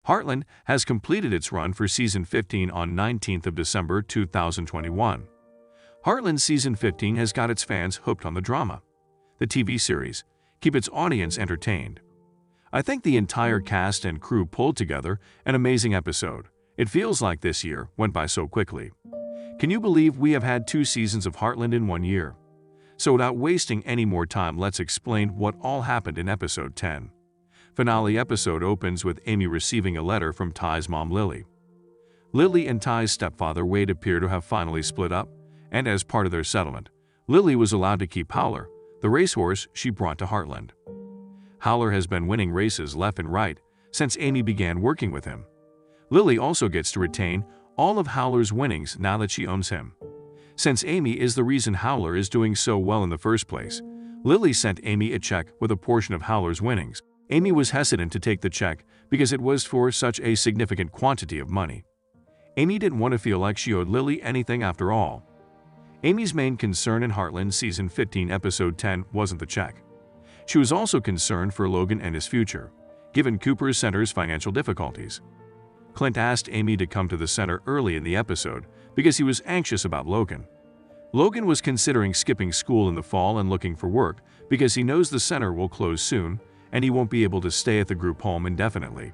Heartland has completed its run for Season 15 on 19th of December 2021. Heartland Season 15 has got its fans hooked on the drama. The TV series keep its audience entertained. I think the entire cast and crew pulled together an amazing episode. It feels like this year went by so quickly. Can you believe we have had 2 seasons of Heartland in 1 year? So without wasting any more time, let's explain what all happened in episode 10. Finale episode opens with Amy receiving a letter from Ty's mom, Lily. Lily and Ty's stepfather, Wade, appear to have finally split up, and as part of their settlement, Lily was allowed to keep Howler, the racehorse she brought to Heartland. Howler has been winning races left and right since Amy began working with him. Lily also gets to retain all of Howler's winnings now that she owns him. Since Amy is the reason Howler is doing so well in the first place, Lily sent Amy a check with a portion of Howler's winnings. Amy was hesitant to take the check because it was for such a significant quantity of money. Amy didn't want to feel like she owed Lily anything after all. Amy's main concern in Heartland Season 15 Episode 10 wasn't the check. She was also concerned for Logan and his future, given Cooper's center's financial difficulties. Clint asked Amy to come to the center early in the episode because he was anxious about Logan. Logan was considering skipping school in the fall and looking for work because he knows the center will close soon and he won't be able to stay at the group home indefinitely.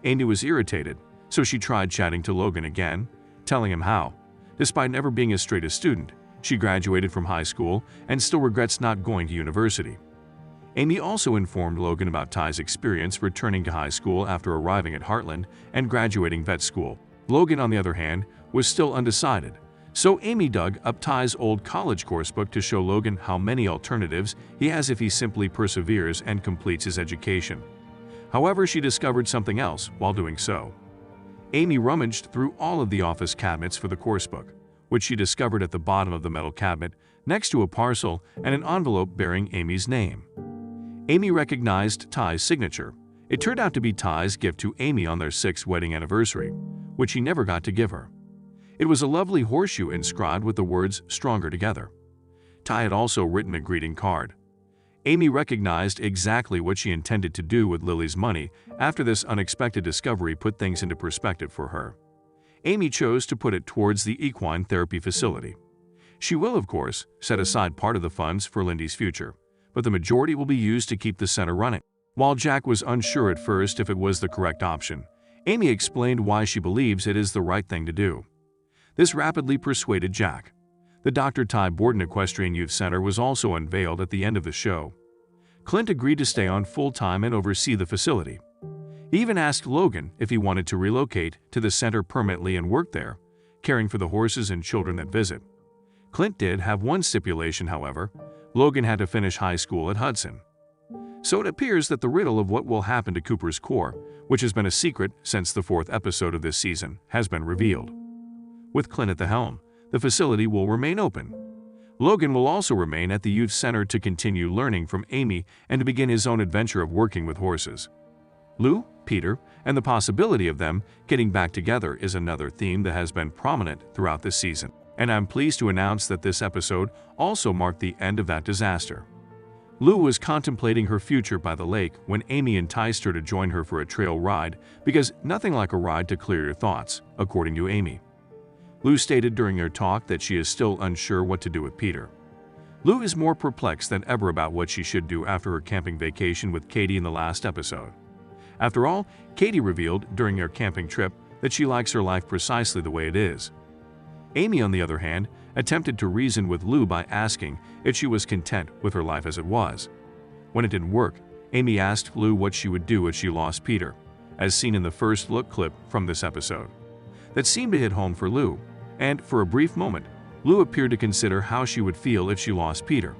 Amy was irritated, so she tried chatting to Logan again, telling him how, despite never being a straight A student, she graduated from high school and still regrets not going to university. Amy also informed Logan about Ty's experience returning to high school after arriving at Heartland and graduating vet school. Logan, on the other hand, was still undecided, so Amy dug up Ty's old college coursebook to show Logan how many alternatives he has if he simply perseveres and completes his education. However, she discovered something else while doing so. Amy rummaged through all of the office cabinets for the coursebook, which she discovered at the bottom of the metal cabinet next to a parcel and an envelope bearing Amy's name. Amy recognized Ty's signature. It turned out to be Ty's gift to Amy on their 6th wedding anniversary, which he never got to give her. It was a lovely horseshoe inscribed with the words "Stronger Together." Ty had also written a greeting card. Amy recognized exactly what she intended to do with Lily's money after this unexpected discovery put things into perspective for her. Amy chose to put it towards the equine therapy facility. She will, of course, set aside part of the funds for Lindy's future, but the majority will be used to keep the center running. While Jack was unsure at first if it was the correct option, Amy explained why she believes it is the right thing to do. This rapidly persuaded Jack. The Dr. Ty Borden Equestrian Youth Center was also unveiled at the end of the show. Clint agreed to stay on full-time and oversee the facility. He even asked Logan if he wanted to relocate to the center permanently and work there, caring for the horses and children that visit. Clint did have one stipulation, however. Logan had to finish high school at Hudson. So it appears that the riddle of what will happen to Cooper's core, which has been a secret since the 4th episode of this season, has been revealed. With Clint at the helm, the facility will remain open. Logan will also remain at the youth center to continue learning from Amy and to begin his own adventure of working with horses. Lou, Peter, and the possibility of them getting back together is another theme that has been prominent throughout this season, and I'm pleased to announce that this episode also marked the end of that disaster. Lou was contemplating her future by the lake when Amy enticed her to join her for a trail ride because nothing like a ride to clear your thoughts, according to Amy. Lou stated during their talk that she is still unsure what to do with Peter. Lou is more perplexed than ever about what she should do after her camping vacation with Katie in the last episode. After all, Katie revealed during their camping trip that she likes her life precisely the way it is. Amy, on the other hand, attempted to reason with Lou by asking if she was content with her life as it was. When it didn't work, Amy asked Lou what she would do if she lost Peter, as seen in the first look clip from this episode. That seemed to hit home for Lou, and for a brief moment, Lou appeared to consider how she would feel if she lost Peter.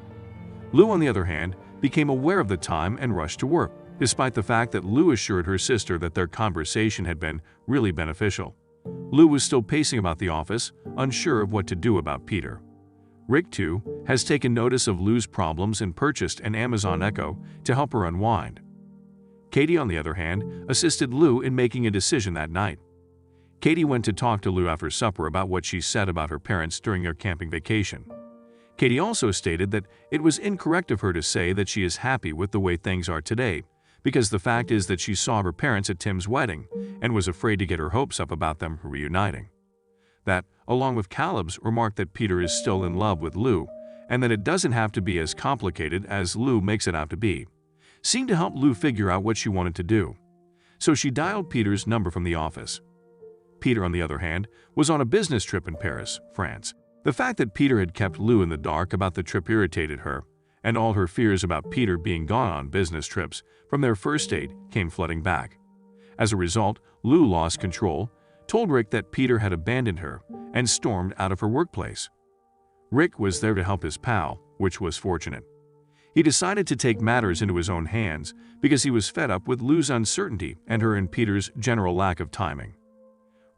Lou, on the other hand, became aware of the time and rushed to work, despite the fact that Lou assured her sister that their conversation had been really beneficial. Lou was still pacing about the office, unsure of what to do about Peter. Rick, too, has taken notice of Lou's problems and purchased an Amazon Echo to help her unwind. Katie, on the other hand, assisted Lou in making a decision that night. Katie went to talk to Lou after supper about what she said about her parents during their camping vacation. Katie also stated that it was incorrect of her to say that she is happy with the way things are today, because the fact is that she saw her parents at Tim's wedding and was afraid to get her hopes up about them reuniting. That, along with Caleb's remark that Peter is still in love with Lou, and that it doesn't have to be as complicated as Lou makes it out to be, seemed to help Lou figure out what she wanted to do. So she dialed Peter's number from the office. Peter, on the other hand, was on a business trip in Paris, France. The fact that Peter had kept Lou in the dark about the trip irritated her, and all her fears about Peter being gone on business trips from their first date came flooding back. As a result, Lou lost control, told Rick that Peter had abandoned her, and stormed out of her workplace. Rick was there to help his pal, which was fortunate. He decided to take matters into his own hands because he was fed up with Lou's uncertainty and her and Peter's general lack of timing.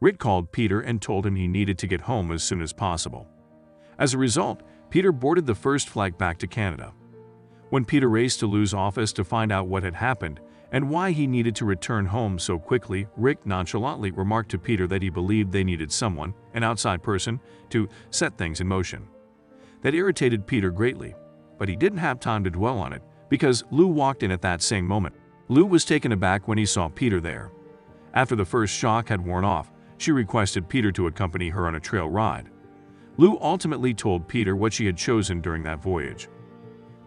Rick called Peter and told him he needed to get home as soon as possible. As a result, Peter boarded the first flight back to Canada. When Peter raced to Lou's office to find out what had happened and why he needed to return home so quickly, Rick nonchalantly remarked to Peter that he believed they needed someone, an outside person, to set things in motion. That irritated Peter greatly, but he didn't have time to dwell on it because Lou walked in at that same moment. Lou was taken aback when he saw Peter there. After the first shock had worn off, she requested Peter to accompany her on a trail ride. Lou ultimately told Peter what she had chosen during that voyage.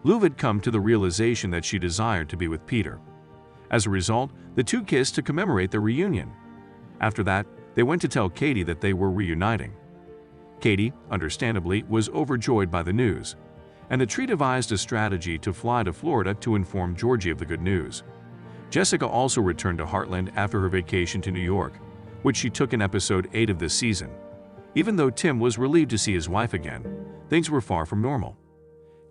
Lou had come to the realization that she desired to be with Peter. As a result, the two kissed to commemorate their reunion. After that, they went to tell Katie that they were reuniting. Katie, understandably, was overjoyed by the news, and the trio devised a strategy to fly to Florida to inform Georgie of the good news. Jessica also returned to Heartland after her vacation to New York, which she took in episode 8 of this season. Even though Tim was relieved to see his wife again, things were far from normal.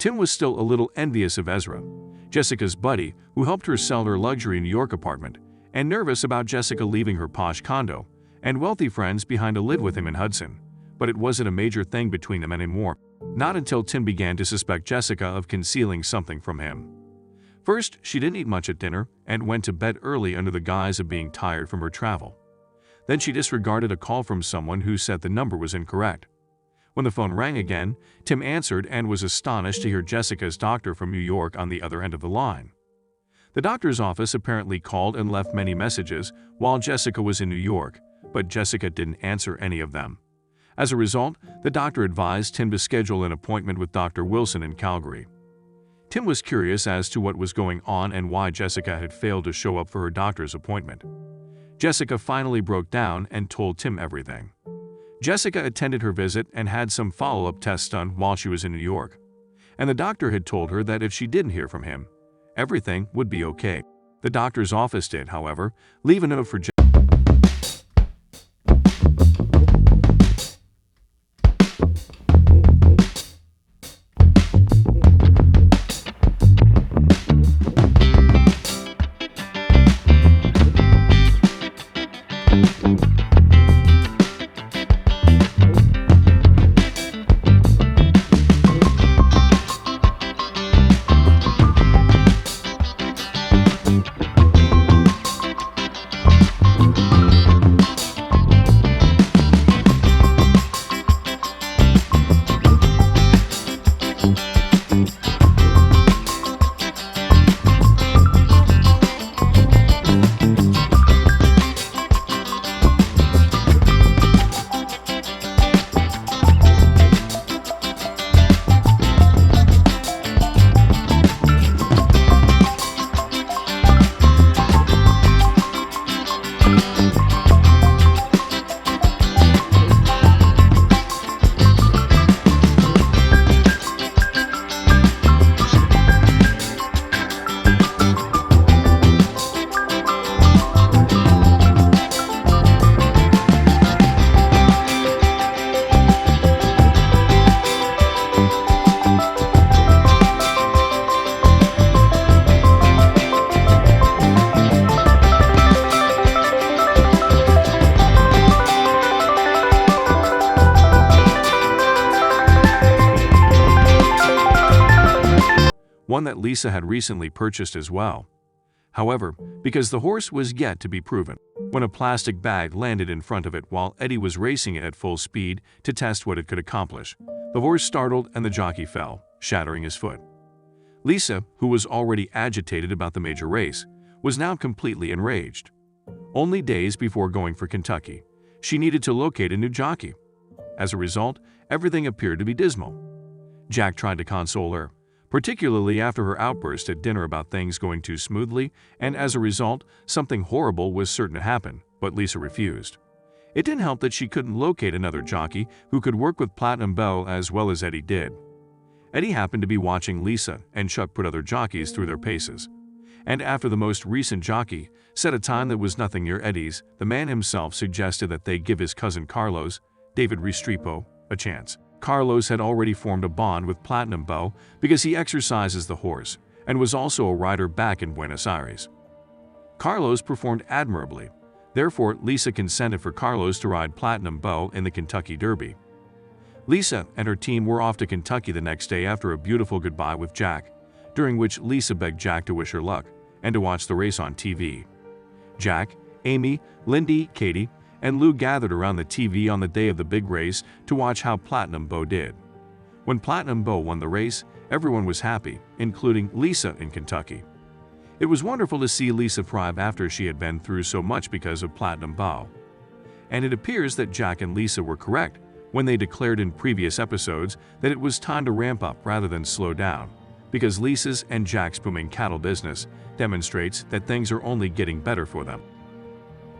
Tim was still a little envious of Ezra, Jessica's buddy who helped her sell her luxury New York apartment, and nervous about Jessica leaving her posh condo and wealthy friends behind to live with him in Hudson. But it wasn't a major thing between them anymore, not until Tim began to suspect Jessica of concealing something from him. First, she didn't eat much at dinner and went to bed early under the guise of being tired from her travel. Then she disregarded a call from someone who said the number was incorrect. When the phone rang again, Tim answered and was astonished to hear Jessica's doctor from New York on the other end of the line. The doctor's office apparently called and left many messages while Jessica was in New York, but Jessica didn't answer any of them. As a result, the doctor advised Tim to schedule an appointment with Dr. Wilson in Calgary. Tim was curious as to what was going on and why Jessica had failed to show up for her doctor's appointment. Jessica finally broke down and told Tim everything. Jessica attended her visit and had some follow-up tests done while she was in New York, and the doctor had told her that if she didn't hear from him, everything would be okay. The doctor's office did, however, leave a note for Jessica. One that Lisa had recently purchased as well. However, because the horse was yet to be proven, when a plastic bag landed in front of it while Eddie was racing it at full speed to test what it could accomplish, the horse startled and the jockey fell, shattering his foot. Lisa, who was already agitated about the major race, was now completely enraged. Only days before going for Kentucky, she needed to locate a new jockey. As a result, everything appeared to be dismal. Jack tried to console her, particularly after her outburst at dinner about things going too smoothly, and as a result, something horrible was certain to happen, but Lisa refused. It didn't help that she couldn't locate another jockey who could work with Platinum Belle as well as Eddie did. Eddie happened to be watching Lisa and Chuck put other jockeys through their paces. And after the most recent jockey set a time that was nothing near Eddie's, the man himself suggested that they give his cousin Carlos, David Restrepo, a chance. Carlos had already formed a bond with Platinum Belle because he exercises the horse and was also a rider back in Buenos Aires. Carlos performed admirably. Therefore, Lisa consented for Carlos to ride Platinum Belle in the Kentucky Derby. Lisa and her team were off to Kentucky the next day after a beautiful goodbye with Jack, during which Lisa begged Jack to wish her luck and to watch the race on TV. Jack, Amy, Lindy, Katie, and Lou gathered around the TV on the day of the big race to watch how Platinum Belle did. When Platinum Belle won the race, everyone was happy, including Lisa in Kentucky. It was wonderful to see Lisa thrive after she had been through so much because of Platinum Belle. And it appears that Jack and Lisa were correct when they declared in previous episodes that it was time to ramp up rather than slow down, because Lisa's and Jack's booming cattle business demonstrates that things are only getting better for them.